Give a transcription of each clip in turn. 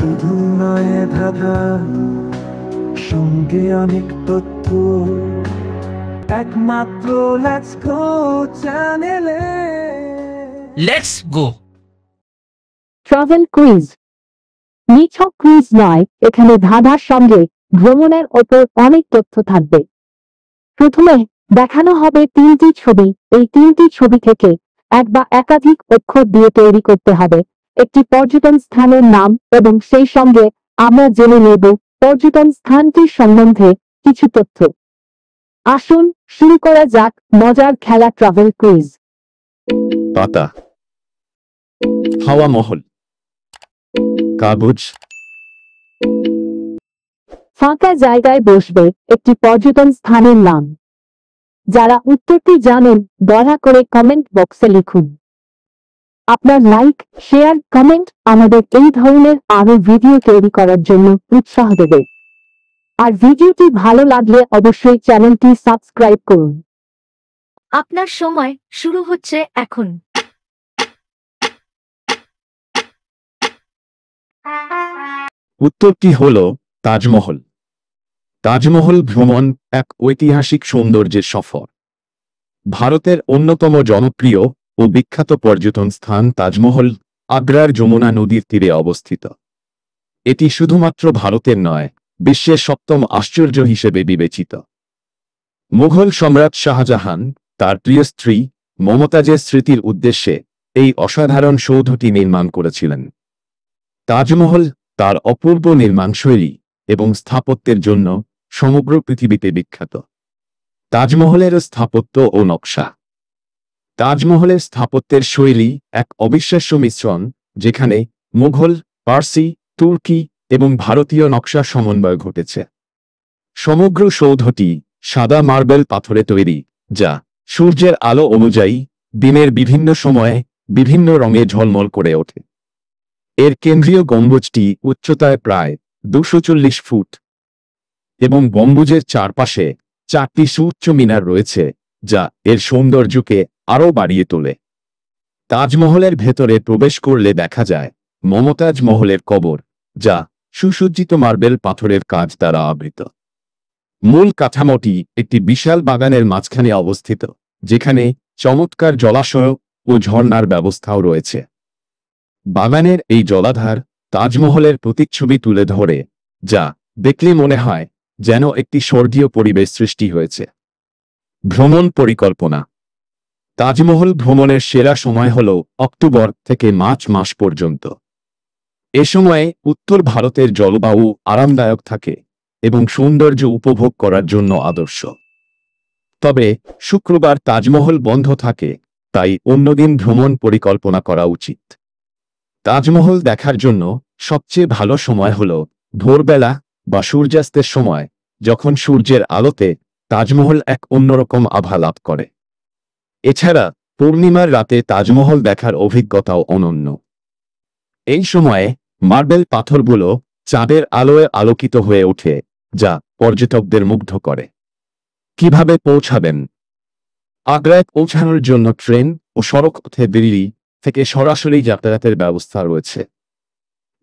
শুধু নয় ধাঁধা, সঙ্গে অনেক তথ্য, একমাত্র লেটস গো চ্যানেলে। Let's go travel quiz. নিছক কুইজ নয়, এখানে ধাঁধার সঙ্গে ভ্রমণের ওপর অনেক তথ্য থাকবে। প্রথমে দেখানো হবে 3টি ছবি। এই 3টি ছবি থেকে এক বা একাধিক অক্ষর দিয়ে তৈরি করতে হবে একটি পর্যটন স্থানের নাম, এবং সেই সঙ্গে আমরা জেনে নেব পর্যটন স্থানটির সম্বন্ধে কিছু তথ্য। আসুন শুরু করা যাক মজার খেলা ট্রাভেল কুইজ। পাতা, হাওয়া মহল, কাগজ। ফাঁকা জায়গায় বসবে একটি পর্যটন স্থানের নাম। যারা উত্তরটি জানেন দয়া করে কমেন্ট বক্সে লিখুন। আপনার লাইক, শেয়ার, কমেন্ট আমাদের এই ধরনের আরো ভিডিও তৈরি করার জন্য উৎসাহ দেবে। আর ভিডিওটি ভালো লাগলে অবশ্যই চ্যানেলটি সাবস্ক্রাইব করুন। আপনার সময় শুরু হচ্ছে এখন। উত্তরটি হল তাজমহল। তাজমহল ভ্রমণ এক ঐতিহাসিক সৌন্দর্যের সফর। ভারতের অন্যতম জনপ্রিয় ও বিখ্যাত পর্যটন স্থান তাজমহল আগ্রার যমুনা নদীর তীরে অবস্থিত। এটি শুধুমাত্র ভারতের নয়, বিশ্বের 7ম আশ্চর্য হিসেবে বিবেচিত। মুঘল সম্রাট শাহজাহান তার প্রিয় স্ত্রী মমতাজের স্মৃতির উদ্দেশ্যে এই অসাধারণ সৌধটি নির্মাণ করেছিলেন। তাজমহল তার অপূর্ব নির্মাণশৈলী এবং স্থাপত্যের জন্য সমগ্র পৃথিবীতে বিখ্যাত। তাজমহলের স্থাপত্য ও নকশা। তাজমহলের স্থাপত্যের শৈলী এক অবিশ্বাস্য মিশ্রণ, যেখানে মুঘল, পার্সি, তুর্কি এবং ভারতীয় নকশা সমন্বয় ঘটেছে। সমগ্র সৌধটি সাদা মার্বেল পাথরে তৈরি, যা সূর্যের আলো অনুযায়ী দিনের বিভিন্ন সময়ে বিভিন্ন রঙে ঝলমল করে ওঠে। এর কেন্দ্রীয় গম্বুজটি উচ্চতায় প্রায় 240 ফুট এবং গম্বুজের চারপাশে 4টি সুউচ্চ মিনার রয়েছে, যা এর সৌন্দর্যকে আরও বাড়িয়ে তোলে। তাজমহলের ভেতরে প্রবেশ করলে দেখা যায় মমতাজ মহলের কবর, যা সুসজ্জিত মার্বেল পাথরের কাজ দ্বারা আবৃত। মূল কাঠামোটি একটি বিশাল বাগানের মাঝখানে অবস্থিত, যেখানে চমৎকার জলাশয় ও ঝর্ণার ব্যবস্থাও রয়েছে। বাগানের এই জলাধার তাজমহলের প্রতিচ্ছবি তুলে ধরে, যা দেখলে মনে হয় যেন একটি স্বর্গীয় পরিবেশ সৃষ্টি হয়েছে। ভ্রমণ পরিকল্পনা। তাজমহল ভ্রমণের সেরা সময় হল অক্টোবর থেকে মার্চ মাস পর্যন্ত। এ সময়ে উত্তর ভারতের জলবায়ু আরামদায়ক থাকে এবং সৌন্দর্য উপভোগ করার জন্য আদর্শ। তবে শুক্রবার তাজমহল বন্ধ থাকে, তাই অন্যদিন ভ্রমণ পরিকল্পনা করা উচিত। তাজমহল দেখার জন্য সবচেয়ে ভালো সময় হল ভোরবেলা বা সূর্যাস্তের সময়, যখন সূর্যের আলোতে তাজমহল এক অন্যরকম আভা লাভ করে। এছাড়া পূর্ণিমার রাতে তাজমহল দেখার অভিজ্ঞতাও অনন্য। এই সময়ে মার্বেল পাথরগুলো চাঁদের আলোয় আলোকিত হয়ে ওঠে, যা পর্যটকদের মুগ্ধ করে। কিভাবে পৌঁছাবেন? আগ্রায় পৌঁছানোর জন্য ট্রেন ও সড়ক পথে দিল্লি থেকে সরাসরি যাতায়াতের ব্যবস্থা রয়েছে।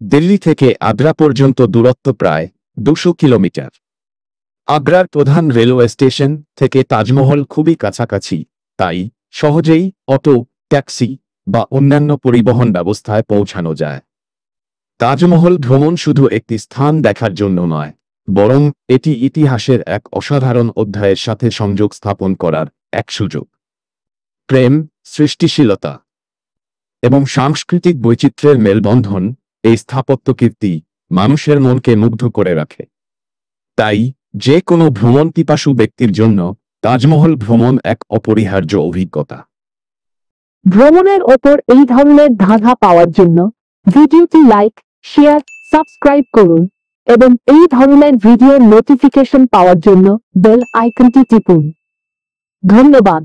দিল্লি থেকে আগ্রা পর্যন্ত দূরত্ব প্রায় 200 কিলোমিটার। আগ্রার প্রধান রেলওয়ে স্টেশন থেকে তাজমহল খুবই কাছাকাছি, তাই সহজেই অটো, ট্যাক্সি বা অন্যান্য পরিবহন ব্যবস্থায় পৌঁছানো যায়। তাজমহল ভ্রমণ শুধু একটি স্থান দেখার জন্য নয়, বরং এটি ইতিহাসের এক অসাধারণ অধ্যায়ের সাথে সংযোগ স্থাপন করার এক সুযোগ। প্রেম, সৃষ্টিশীলতা এবং সাংস্কৃতিক বৈচিত্র্যের মেলবন্ধন এই স্থাপত্য কীর্তি মানুষের মনকে মুগ্ধ করে রাখে। তাই যে কোনো ভ্রমণ পিপাসু ব্যক্তির জন্য তাজমহল ভ্রমণ এক অপরিহার্য অভিজ্ঞতা। ভ্রমণের ওপর এই ধরনের ধাঁধা পাওয়ার জন্য ভিডিওটি লাইক, শেয়ার, সাবস্ক্রাইব করুন এবং এই ধরনের ভিডিওর নোটিফিকেশন পাওয়ার জন্য বেল আইকনটি টিপুন। ধন্যবাদ।